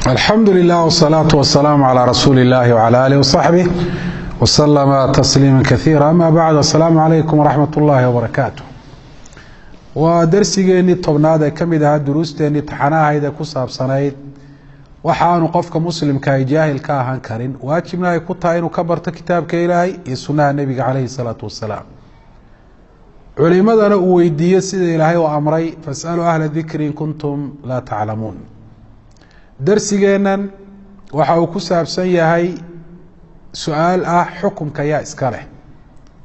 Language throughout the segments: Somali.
الحمد لله والصلاة والسلام على رسول الله وعلى آله وصحبه وسلم تسليما كثيرا. أما بعد، السلام عليكم ورحمة الله وبركاته. ودرسيgeennii tobnaad ee ka mid ahaa duruusteennii taxanaahayda ku saabsanayd waxaanu qofka muslimka ay jaahil ka ahaan karin, waajibna ay ku tahay inuu ka barto kitaabka ilaahay iyo sunnaha nebiga calayhi salaatu wasalaam, culimadana uu weydiiyo sida ilaahay u amray, fasaluu ahla dikri in kuntum laa taclamuun. darsigeennan waxa uu ku saabsan yahay su-aal ah xukumka yaa iska leh,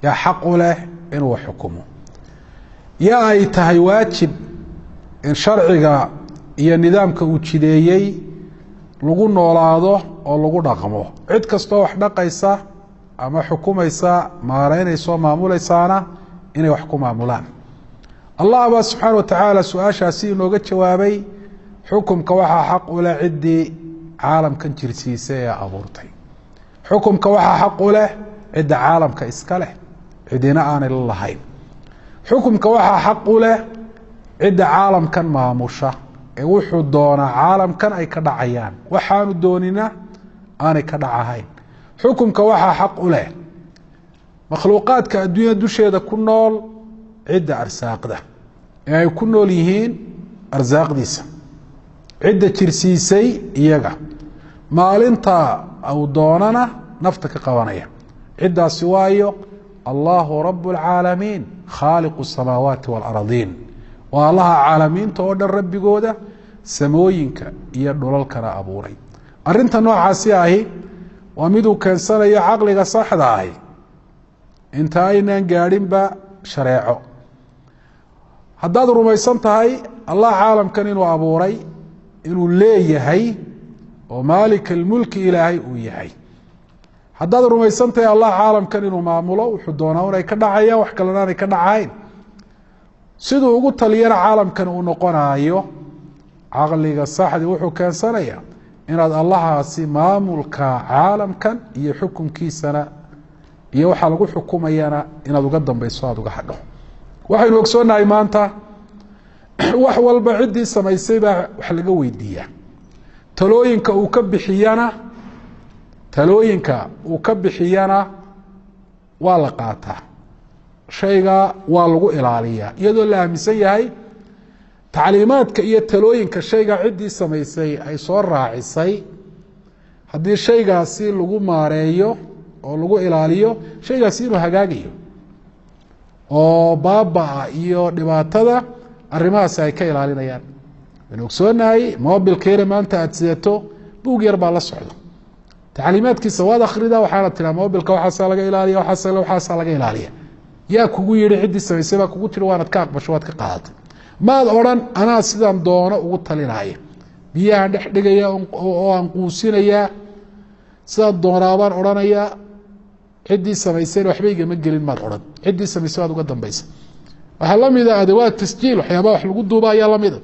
yaa xaq u leh inuu xukumo, yaa ay tahay waajib in sharciga iyo nidaamka uu jideeyey lagu noolaado oo lagu dhaqmo. cid kastoo wax dhaqaysa ama xukumaysa, maareynaysa oo maamulaysaana inay wax ku maamulaan. allah baa subxaana wa tacaala su-aashaasi inooga jawaabay, xukumka waxaa xaq u leh ciddii caalamkan jirsiisay ee abuurtay. xukumka waxaa xaq u leh cidda caalamka iska leh, cidina aanay la lahayn. xukumka waxaa xaq u leh cidda caalamkan maamusha ee wuxuu doonaa caalamkan ay ka dhacayaan, waxaanu doonina aanay ka dhacahayn. xukumka waxaa xaq u leh makhluuqaadka adduunyada dusheeda ku nool cidda arsaaqda ee ay ku nool yihiin arsaaqdiisa, cidda jirsiisay iyaga, maalinta uu doonana nafta ka qabanaya. ciddaasi waayo allahu rabu اlcaalamiin khaaliqu الsamaawaati wاlaradiin, waa allaha caalamiinta oo dhan rabbigooda, samooyinka iyo dhulalkana abuuray. arinta noocaasi ahi waa miduu keensanayo caqliga saxda ahi inta aynaan gaadhinba shareeco. haddaad rumaysan tahay allah caalamkan inuu abuuray, inuu leeyahay oo maalik almulki ilaahay uu yahay, haddaad rumaysan tahay allah caalamkan inuu maamulo, wuxuu doonaa inay ka dhacayaan, wax kalena aanay ka dhacayn, siduu ugu taliyana caalamkan uu noqonayo, caqliga saxdi wuxuu keensanayaa inaad allahaasi maamulka caalamkan iyo xukunkiisana iyo waxaa lagu xukumayana inaad uga dambayso, aada uga hadho. waxaynu ogsoonahay maanta wax walba ciddii samaysay baa wax laga weydiiyaa. talooyinka uu ka bixiyana waa la qaataa, shayga waa lagu ilaaliyaa, iyadoo la aaminsan yahay tacliimaadka iyo talooyinka shayga ciddii samaysay ay soo raacisay, haddii shaygaasi lagu maareeyo oo lagu ilaaliyo, shaygaasi inuu hagaagayo oo baaba-a iyo dhibaatada arrimahaasi ay ka ilaalinayaan. waynu ogsoonahay mobilkeena maanta aada sidato buug yar baa la socdo, tacliimaadkiisa waad akhrida, waxaana tiraa mobilka waxaasaa laga ilaaliya, waxaasaa laga ilaaliya. yaa kugu yihi ciddii samaysay baa kugu tiri, waanad ka aqbasho, waad ka qaadatay. maad odhan anaa sidaan doono ugu talinaya, biyahaan dhex dhigaya oo aan quusinayaa, sidaan doonaabaan odhanayaa, ciddii samaysayna waxba igama gelin maad odhan, ciddii samaysay waad uga dambaysa. waxaa la mida adawaad tasjiil, waxyaabaha wax lagu duuba ayaa la mida,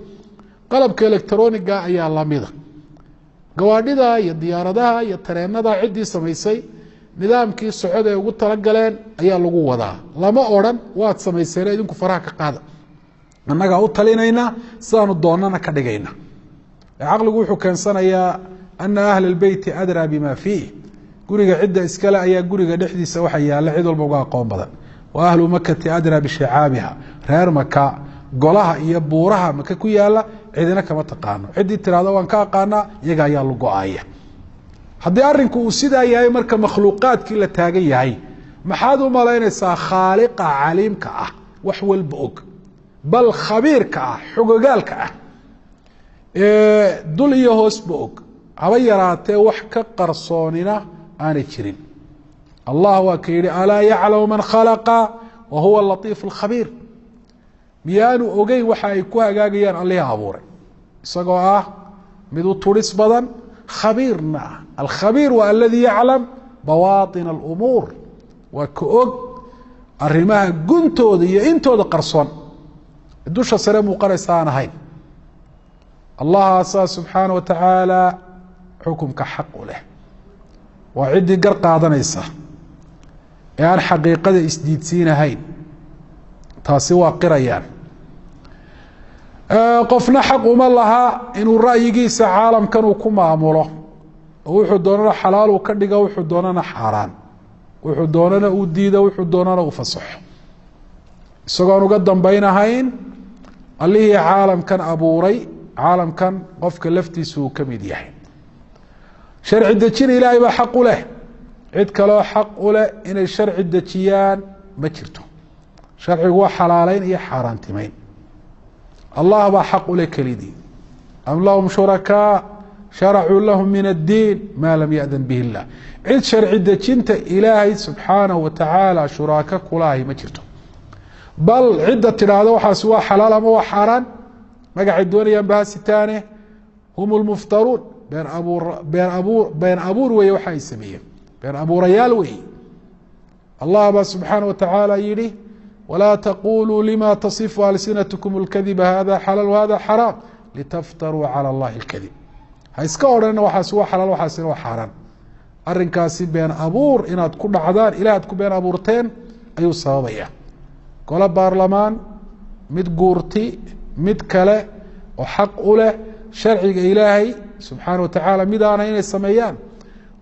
qalabka electroniga ayaa la mida, gawaadhida iyo diyaaradaha iyo tareenada ciddii samaysay nidaamkii socod ay ugu talagaleen ayaa lagu wadaa. lama odhan waad samayseen idinku faraha ka qaada, annagaa u talinaynaa, sidaanu doonana ka dhigayna. caqligu wuxuu keensanayaa ana ahla اlbeyti adraa bima fiih, guriga cidda iskale ayaa guriga dhexdiisa waxa yaalla cid walba uga aqoon badan. wa ahlu makati adraa bishicaabiha, reer maka golaha iyo buuraha maka ku yaala cidina kama taqaano, ciddii tiraahdo waan ka aqaanaa iyaga ayaa lu go-aya. haddii arinku uu sidaa yahay, marka makhluuqaadkii la taagan yahay, maxaad u malaynaysaa khaaliqa caliimka ah, wax walba og, bal khabiirka ah, xogogaalka ah, dul iyo hoosba og, haba yaraatee wax ka qarsoonina aanay jirin. allah waa ka yihi alaa yaclamu man khalaqa wa huwa latiif اlkhabiir, miyaanu ogeyn waxa ay ku hagaagayaan allihii abuuray, isagoo ah mid u turis badan, khabiirna ah. alkhabiir waa aladii yaclam bawaaطin اlumuur, waa ka og arrimaha guntooda iyo intooda qarsoon, dusha sare muuqanaysa aan ahayn. allahaasaa subxaana wa tacaala xukumka xaq u leh, waa ciddii gar qaadanaysa ee aan xaqiiqada isdiidsiinahayn, taasi waa qirayaan. qofna xaq uma laha inuu ra'yigiisa caalamkan uu ku maamulo oo wuxuu doonana xalaal uu ka dhigo wuxuu doonana xaaraan wuxuu doonana uu diido wuxuu doonana uu fasaxo isagoon uga dambaynahayn allihii caalamkan abuuray caalamkan qofka laftiisa uu ka mid yahay sharci dejin ilaahay baa xaq u leh cid kaloo xaq u leh inay sharci dejiyaan ma jirto sharcigu waa xalaaleyn iyo xaaraantimeyn allah baa xaq u leh kelidii am lahum shurakaa sharacuu lahum min addiin maa lam yadan bihi illah cid sharci dejinta ilaahay subxaanahu watacaala shuraaka kulaahi ma jirto bal cidda tidhaahdo waxaas waa xalaal ama waa xaaraan magacay doonayaan bahasitaane hum lmuftaruun been abuur weeye waxa ay sameeyeen been abuurayaal weeye allah baa subxaanaه watacaala yihi walaa taquluu lima tasifu alsinatkum اlkadiba hada xalaal whada xaraam litaftaruu calى اllahi اlkadib ha iska odhanina waxaasi waa xalaal waxaasina waa xaaraan arinkaasi been abuur inaad ku dhacdaan ilah ad ku been abuurteen ayuu sababaya golo baarlamaan mid guurti mid kale oo xaq u leh sharciga ilaahay subxaana watacaala mid aana inay sameeyaan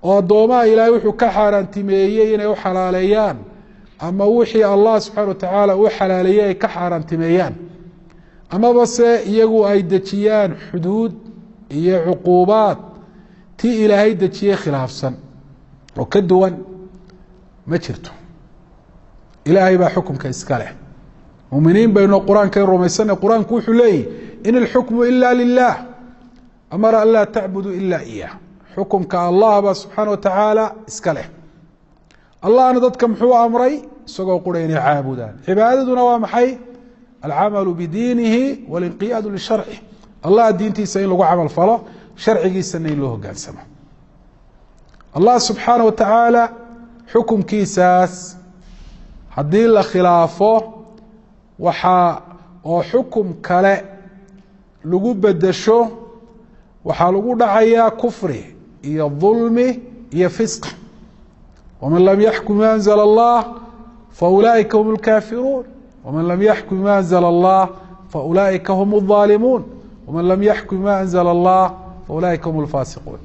oo addoomaha ilaahay wuxuu ka xaaraantimeeyey inay u xalaaleeyaan ama wixii allah subxaana watacaala u xalaaleeyey ay ka xaaraantimeeyaan amaba se iyagu ay dejiyaan xuduud iyo cuquubaad tii ilaahay dejiyey khilaafsan oo ka duwan ma jirto ilaahay baa xukumka iska leh muminiin baynu qur-aanka rumaysanay qur-aanku wuxuu leeyahy in alxukmu ila lilah amara an laa tacbuduu ila iyah xukumka allah baa subxaana watacaala iska leh allahna dadka muxuu amray isagoo qura inay caabudaan cibaadaduna waa maxay alcamalu bidiinihi walinqiyaadu lisharcih allah diintiisa in lagu camal falo sharcigiisana in loo hogaansamo allah subxaana watacaala xukumkiisaas haddii la khilaafo waxaa oo xukum kale lagu bedesho waxaa lagu dhacayaa kufri iyo dulmi iyo fisq waman lam yaxkum bima anzla allah faulaaئika hum اlkaafiruun waman lam yaxkum bima anzla allah faulaaئika hum الظaalimuun waman lam yaxkum bima anzla allah faulaaئika hum اlfaasiquun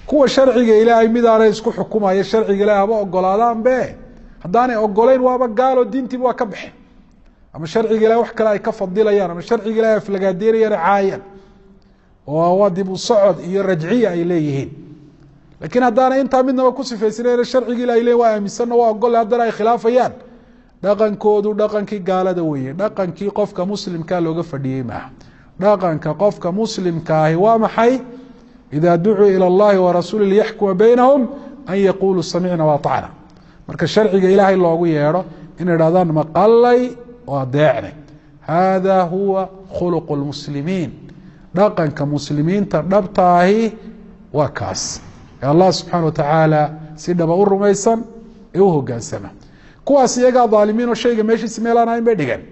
kuwa sharciga ilaahay midaanay isku xukumaya sharciga ilahay haba ogolaadaan be haddaanay ogolayn waaba gaalo diintiiba waa ka baxeen ama sharciga ilahay wax kale ay ka fadilayaan ama sharciga ilahay aflagaadeynayaan caayaan oo waa dib u socod iyo rajciya ay leeyihiin laakiin haddaanay intaa midnaba ku sifaysanayn sharciga ilahay le waa aaminsanna waa ogole haddana ay khilaafayaan dhaqankoodu dhaqankii gaalada weeye dhaqankii qofka muslimkaa looga fadhiyey maaha dhaqanka qofka muslimkaahi waa maxay ida ducuu ilى اllahi warasuuli liyaxkuma baynahum an yaquluu samicna waطacna marka sharciga ilaahay loogu yeedho inay dhahdaan maqalay oo adeecnay hada huwa khuluq اlmuslimiin dhaqanka muslimiinta dhabtaahi waa kaas ee allah subxaana watacaala si dhaba u rumaysan ee u hogaansama kuwaas iyagaa dhaalimiin oo shayga meeshiisi meelaan ahayn bay dhigan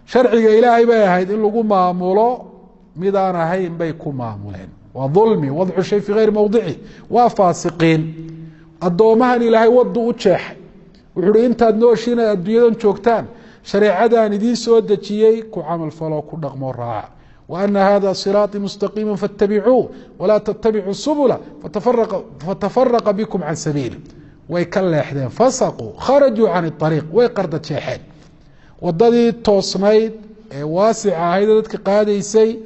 sharciga ilaahay bay ahayd in lagu maamulo midaan ahayn bay ku maamuleen waa dulmi wadcu shay fii gayri mowdici waa faasiqiin addoomahan ilaahay wadu u jeexay wuxuu uhi intaad nooshiin ad adduunyadan joogtaan shareecadaan idiin soo dejiyey ku camal faloo ku dhaqmoo raaca wa ana hada siraaطii mustaqiima faاtabicuu walaa tatabicuu subula fatafaraqa bikum can sabiili way ka leexdeen fasaquu kharajuu can اطariiq way qarda jeexeen wadadii toosnayd ee waasica ahayd dadka qaadaysay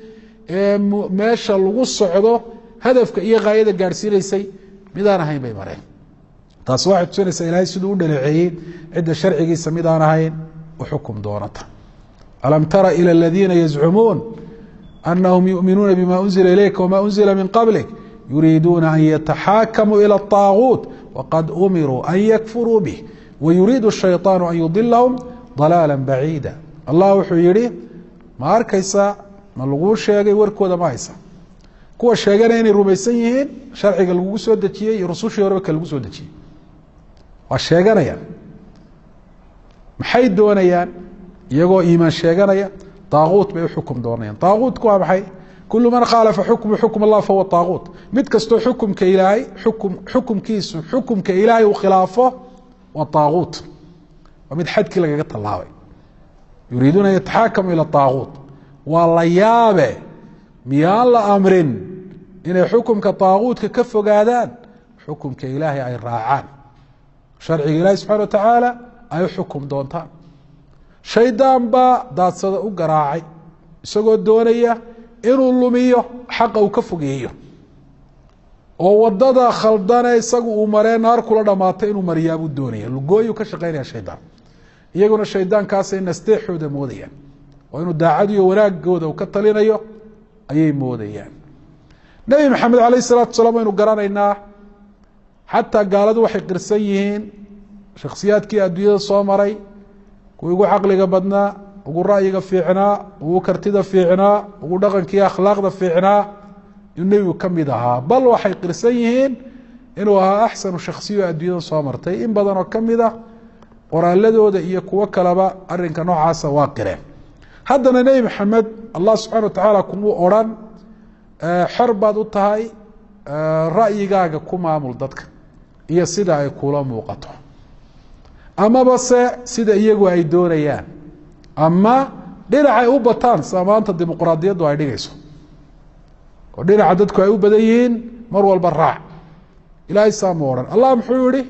ee meesha lagu socdo hadafka iyo gaayada gaadhsiinaysay midaan ahayn bay mareen taas waxay tusinaysaa ilaahay siduu u dhaleeceeyey cidda sharcigiisa midaan ahayn u xukum doonata alam tara ilى اladiina yazcumuun anahum yuminuuna bima unzila ilayka wma unzila min qablik yuriiduuna an yataxaakamuu ilى الطaaguut waqad umiruu an yakfuruu bih wayuriidu الshayطaanu an yudilahum ضalaala baciida allah wuxuu yihi ma arkaysaa ma laguu sheegay warkooda ma haysa kuwa sheegana inay rumaysan yihiin sharciga lagugu soo dejiyey iyo rusushii horeba ka lagu soo dejiyey waa sheeganayaan maxay doonayaan iyagoo iimaan sheeganaya daaquut bay u xukum doonayaan daaquutku waa maxay kulu man khaalafa xukmu xukm allah fahuwa daaquut mid kastoo xukumka ilaahay xukumkiisu xukumka ilaahay uu khilaafo waa daaquut waa mid xadkii lagaga tallaabay yuriiduuna an yataxaakamu ila daaquut waa la yaabe miyaan la amrin inay xukumka taaguutka ka fogaadaan xukumka ilaahay ay raacaan sharciga ilaahay subxana wa tacaala ay u xukum doontaan shaydaan baa daadsada u garaacay isagoo doonaya inuu lumiyo xaqa uu ka fogeeyo oo wadada khaldane isagu uu maree naar kula dhamaatay inuu mariyaabuu doonaya lugooyuu ka shaqaynaya shaydaan iyaguna shaydaankaasay nasteexooda moodayaan oo inuu daacad iyo wanaagooda uu ka talinayo ayay moodayaan nebi maxamed calayh isalaatu wasalaam waynu garanaynaa xataa gaaladu waxay qirsan yihiin shakhsiyaadkii adduunyada soo maray kuwii ugu caqliga badnaa ugu ra'yiga fiicnaa ugu kartida fiicnaa ugu dhaqankiiyo akhlaaqda fiicnaa inuu nebigu ka mid ahaa bal waxay qirsan yihiin inuu ahaa axsanu shakhsiyo adduunyada soo martay in badan oo ka mid ah qoraaladooda iyo kuwo kaleba arinka noocaasa waa qireen haddana nebi maxamed allah subxana wa tacaala kumuu odrhan xor baad u tahay ra'yigaaga ku maamul dadka iyo sida ay kula muuqato amaba se sida iyagu ay doonayaan ama dhinacay u bataan sida maanta dimuqraadiyaddu ay dhigayso oo dhinaca dadku ay u badan yihiin mar walba raac ilaahay saamu odhan allah muxuu yihi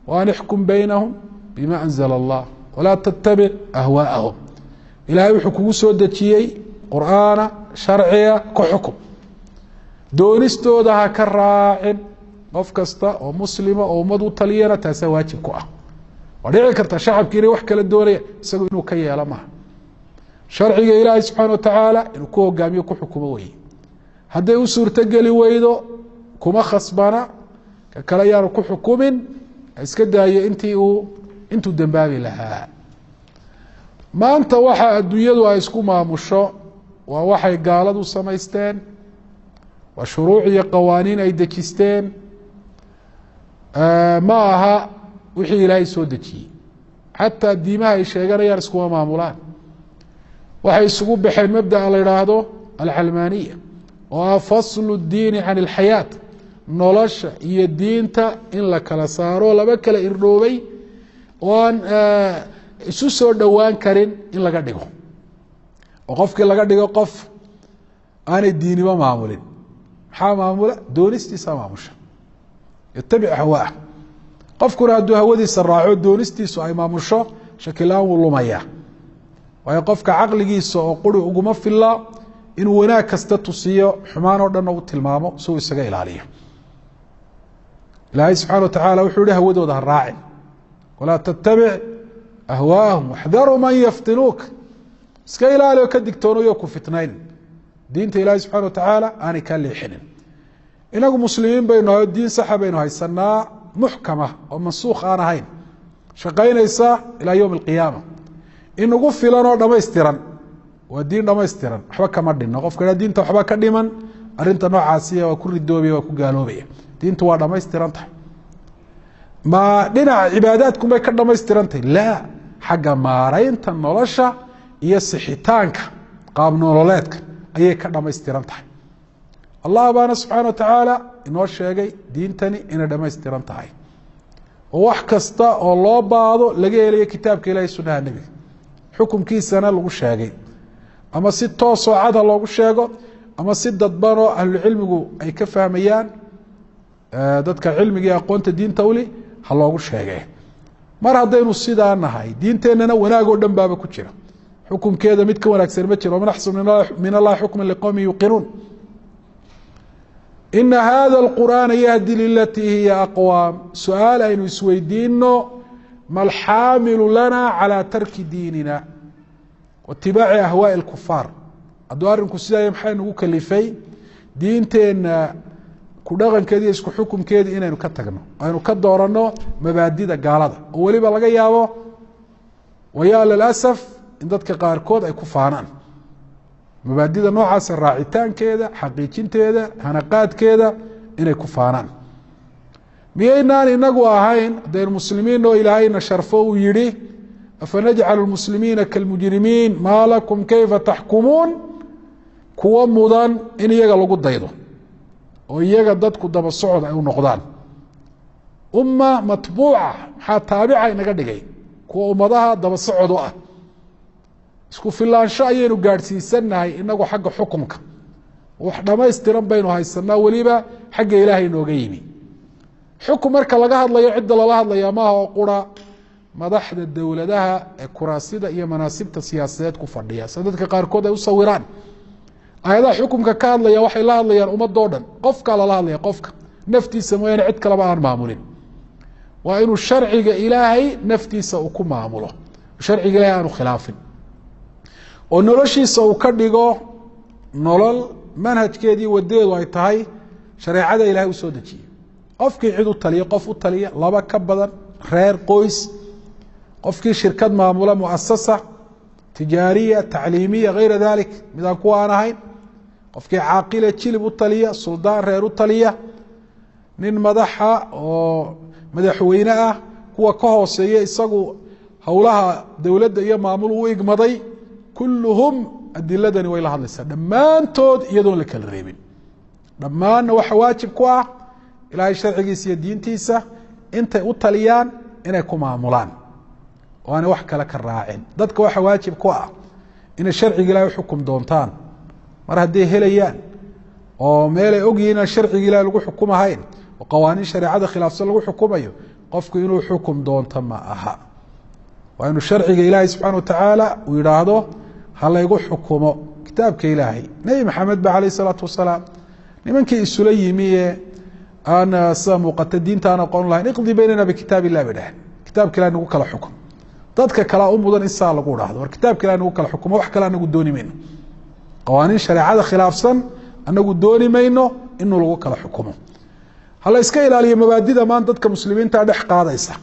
waan ixkum baynahum bima anzla allah walaa tattabic ahwaa'ahum ilaahay wuxuu kugu soo dejiyey qur'aana sharciga ka xukum doonistooda ha ka raacin qof kasta oo muslima oo ummad u taliyana taasaa waajib ku ah waa dhici karta shacabki inay wax kala doonaya isagu inuu ka yeelo maha sharciga ilaahay subxaana wa tacaala inuu ku hogaamiyo ku xukumo weye hadday u suurtogeli weydo kuma khasbana ka kale ayaanu ku xukumin iska daayo intuu dembaabi lahaa maanta waxa adduunyadu ay isku maamusho waa waxay gaaladu samaysteen waa shuruuc iyo qawaaniin ay dejisteen ma aha wixii ilaahay soo dejiyey xataa diimaha ay sheeganayaan iskuma maamulaan waxay isugu baxeen mabdaa la idhaahdo alcalmaaniya oo ah faslu اdiini can اlxayaat nolosha iyo diinta in la kala saaro laba kala irdhoobay oo aan isu soo dhowaan karin in laga dhigo oo qofkii laga dhigo qof aanay diiniba maamulin maxaa maamula doonistiisa maamusha itabic hawaah qofkuna hadduu hawadiisa raaco doonistiisu ay maamusho shakilaan wuu lumaya waayo qofka caqligiisa oo quri uguma filla inuu wanaag kasta tusiyo xumaan oo dhanna u tilmaamo si uu isaga ilaaliyo ilaahay subxana wa tacaala wuxuu yihi hawadooda ha raacin walaa tattabic ahwaahum waxdaruu man yaftinuuk iska ilaali oo ka digtoonayo ku fitnayn diinta ilaahay subxana wa tacaala aanay kaa leexinin inagu muslimiin baynu nahay diin saxa baynu haysanaa muxkama oo mansuukh aan ahayn shaqaynaysa ilaa yowm alqiyaama inagu filan oo dhamaystiran waa diin dhamaystiran waxba kama dhinno qofka diinta waxba ka dhiman arinta noocaasiya waa ku ridoobaya waa ku gaaloobaya diintu waa dhamaystiran tahay ma dhinaca cibaadaadkunbay ka dhamaystiran tahay laa xagga maaraynta nolosha iyo sixitaanka qaab nololeedka ayay ka dhamaystiran tahay allah baana subxaana wa tacaala inoo sheegay diintani inay dhamaystiran tahay oo wax kasta oo loo baado laga helayo kitaabka ilahi sunaha nebiga xukumkiisana lagu sheegay ama si toosoo cada loogu sheego ama si dadbanoo ahlucilmigu ay ka fahmayaan dadka cilmiga aqoonta diinta uli ha loogu sheege mar haddaynu sidaa nahay diinteennana wanaag oo dhan baaba ku jira xukumkeeda mid ka wanaagsan ma jiro waman axsanu min allahi xukma liqowmin yuqinuun ina hada alqur'aana yahdi lilatii hiya aqwaam su-aal aynu isweydiino malxaamilu lana calى tarki diinina waitibaaci ahwaaءi اlkufaar hadduu arinku sidaaya maxay nagu kalifay diinteenna ku dhaqankeedi iyo isku xukumkeedii inaynu ka tagno aynu ka dooranno mabaadida gaalada oo weliba laga yaabo waya lilasaf in dadka qaarkood ay ku faanaan mabaadida noocaasa raacitaankeeda xaqiijinteeda hanaqaadkeeda inay ku faanaan miyaynaan inagu ahayn haddaynu muslimiin oo ilaahayna sharfo uu yihi afanajcalu lmuslimiina kalmujrimiin maa lakum kayfa taxkumuun kuwa mudan in iyaga lagu daydo oo iyaga dadku daba socod ay u noqdaan umma matbuuca maxaa taabica inaga dhigay kuwa ummadaha daba socod u ah isku filaansho ayaynu gaadhsiisanahay inagu xagga xukumka wax dhamaystiran baynu haysanaa weliba xagga ilaahay inooga yimi xukum marka laga hadlayo cidda lala hadlaya maaha oo qura madaxda dowladaha ee kuraasida iyo manaasibta siyaasadeed ku fadhiya dadka qaarkood ay u sawiraan ayadaha xukumka ka hadlaya waxay la hadlayaan ummadoo dhan qofka lala hadlaya qofka naftiisa mooyaane cid kaleba aan maamulin waa inuu sharciga ilaahay naftiisa uu ku maamulo sharciga ilaahay aanu khilaafin oo noloshiisa uu ka dhigo nolol manhajkeedii wadeedu ay tahay shareecada ilaahay u soo dejiyey qofkii cid u taliya qof u taliya laba ka badan reer qoys qofkii shirkad maamula muasasa tijaariya tacliimiya hayra dalik midaan kuwa aan ahayn qofkii caaqile jilib u taliya suldaan reer u taliya nin madaxa oo madaxweyne ah kuwa ka hooseeya isagu howlaha dowladda iyo maamul u igmaday kulluhum adiladani way la hadlaysaa dhammaantood iyadoon la kala reebin dhammaanna waxa waajib ku ah ilaahay sharcigiisa iyo diintiisa intay u taliyaan inay ku maamulaan oo aanay wax kale ka raacin dadka waxa waajib ku ah inay sharciga ilaahay u xukum doontaan mar hadday helayaan oo meelay ogyihiin inaan sharciga ilaahay lagu xukumahayn oo qawaaniin shareecada khilaafsan lagu xukumayo qofku inuu xukum doonto ma aha waa inuu sharciga ilaahay subxaana watacaala uu yidhaahdo ha laygu xukumo kitaabka ilaahay nebi maxamed ba calayh isalaatu wasalaam nimankii isula yimi ee aan sida muuqata diinta aan aqoon lahayn iqdi baynana bikitaab illah bay dhahan kitaabka ilahay nagu kala xukum dadka kale u mudan in saa lagu dhahdo war kitaabka ilahay nagu kala xukumo wax kale anagu dooni mayno qawaaniin shareecada khilaafsan anagu dooni mayno inuu lagu kala xukumo hala iska ilaaliyo mabaadida maan dadka muslimiinta dhex qaadaysa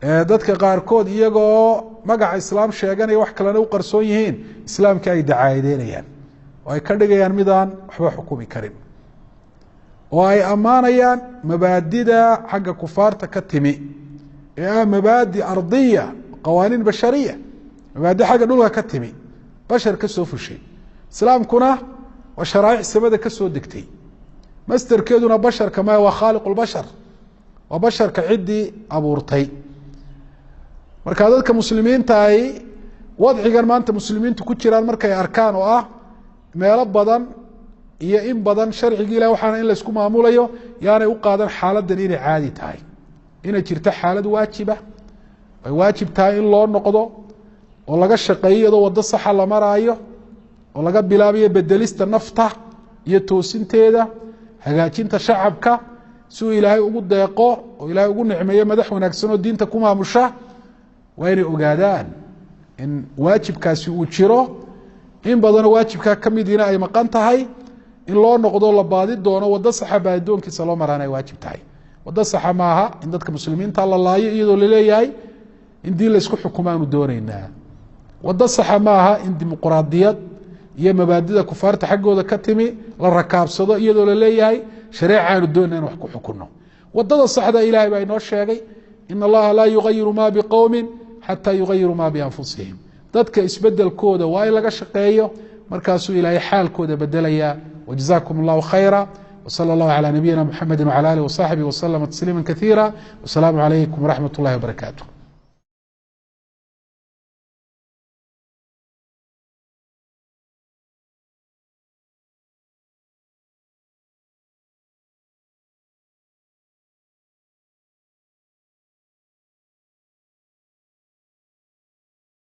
dadka qaarkood iyagoo magaca islaam sheeganaya wax kalena u qarsoon yihiin islaamka ay dacaayadeynayaan oo ay ka dhigayaan midaan waxba xukumi karin oo ay ammaanayaan mabaadida xagga kufaarta ka timi ee ah mabaadi ardiya qawaaniin bashariya mabaadi xagga dhulka ka timi bashar ka soo fushay islaamkuna waa sharaa'ic samada ka soo degtay masdarkeeduna basharka ma waa khaaliqu lbashar waa basharka ciddii abuurtay marka dadka muslimiinta ay wadcigan maanta muslimiintu ku jiraan markay arkaan oo ah meelo badan iyo in badan sharciga ilahi waxaana in laysku maamulayo yaanay u qaadan xaaladan inay caadi tahay inay jirto xaalad waajiba ay waajib tahay in loo noqdo oo laga shaqeeyo iyadoo waddo saxa la maraayo oo laga bilaabayo bedelista nafta iyo toosinteeda hagaajinta shacabka si uu ilaahay ugu deeqo oo ilaahay ugu nicmeeyo madax wanaagsan oo diinta ku maamusha waa inay ogaadaan in waajibkaasi uu jiro in badanoo waajibkaa ka midiina ay maqan tahay in loo noqdo la baadi doono waddo saxa baa addoonkiisa loo maraan ay waajib tahay waddo saxa maaha in dadka muslimiinta la laayo iyadoo laleeyahay in diin laysku xukumaanu doonaynaa waddo saxa maaha in dimuquraadiyad iyo mabaadida kufaarta xaggooda ka timi la rakaabsado iyadoo laleeyahay shareecaanu doonayna in wax ku xukunno waddada saxda ilaahay baa inoo sheegay in allaha laa yugayiru ma biqowmin xataa yugayiru ma bianfusihim dadka isbedelkooda waa in laga shaqeeyo markaasuu ilaahay xaalkooda bedelayaa wajazakum allahu khayra wsala allahu calaa nabiyina muxamedi wcala alih wasaxbihi waslama tasliima kaiira wasalaamu calaykum waraxmat اllahi wabarakaatu